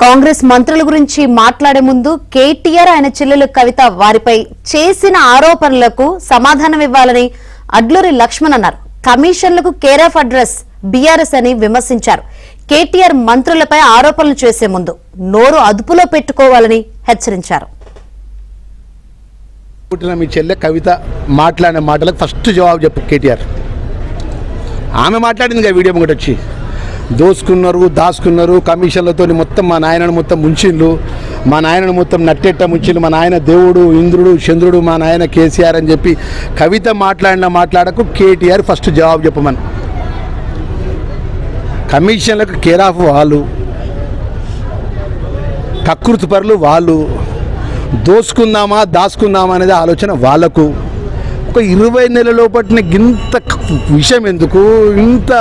కాంగ్రెస్ మంత్రుల గురించి మాట్లాడే ముందు కేటీఆర్ ఆయన చెల్లెలు కవిత వారిపై చేసిన ఆరోపణలకు సమాధానం ఇవ్వాలని అడ్లూరి లక్ష్మణ్ అన్నారు. కమిషన్లకు కేర్ ఆఫ్ అడ్రస్ బీఆర్ఎస్ అని విమర్శించారు. కేటీఆర్ మంత్రులపై ఆరోపణలు చేసే ముందు నోరు అదుపులో పెట్టుకోవాలని హెచ్చరించారు. మీ చెల్లె కవిత మాట్లాడిన మాటలకు ఫస్ట్ జవాబు చెప్పు కేటీఆర్. ఆమె మాట్లాడింది వీడియో ముంగట వచ్చి దోసుకున్నారు, దాచుకున్నారు, కమిషన్లతో మొత్తం మా నాయనను మొత్తం ముంచిండ్లు, మా నాయనను మొత్తం నట్టెట్ట ముంచిండ్లు, మా నాయన దేవుడు, ఇంద్రుడు, చంద్రుడు, మా నాయన కేసీఆర్ అని చెప్పి కవిత మాట్లాడకు కేటీఆర్ ఫస్ట్ జవాబు చెప్పమని. కమిషన్లకు కేర్ ఆఫ్ వాళ్ళు, కకృతి పరులు వాళ్ళు, దోసుకుందామా దాచుకుందామా అనేది ఆలోచన వాళ్ళకు. ఒక 20 నెలల లోపటిన ఇంత విషయం ఎందుకు, ఇంత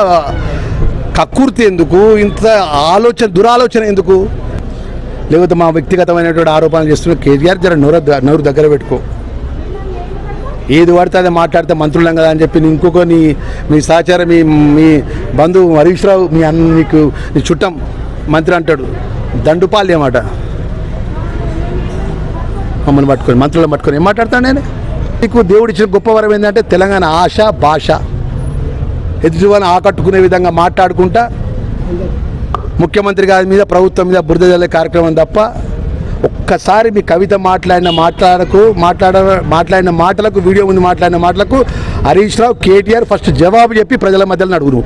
కకృతి ఎందుకు, ఇంత దురాలోచన ఎందుకు? లేకపోతే మా వ్యక్తిగతమైనటువంటి ఆరోపణలు చేస్తున్న కేటీఆర్ జర నోరు దగ్గర పెట్టుకో. ఏది పడితే అదే మాట్లాడితే మంత్రులం కదా అని చెప్పి ఇంకొక మీ సహచారం మీ బంధువు హరీష్ రావు నీకు నీ చుట్టం మంత్రి అంటాడు, దండుపాల్యం అన్నమాట. మమ్మల్ని పట్టుకొని మంత్రులను పట్టుకొని ఏం మాట్లాడతాను నేను? నీకు దేవుడు ఇచ్చిన గొప్ప వరం ఏంటంటే తెలంగాణ ఆశ భాష ఎదుటి వాళ్ళని ఆకట్టుకునే విధంగా మాట్లాడుకుంటా ముఖ్యమంత్రి గారి మీద ప్రభుత్వం మీద బురద జల్లే కార్యక్రమం తప్ప ఒక్కసారి మీ కవిత మాట్లాడిన మాటలకు వీడియో ముందు మాట్లాడిన మాటలకు హరీష్ రావు కేటీఆర్ ఫస్ట్ జవాబు చెప్పి ప్రజల మధ్యలో అడుగును.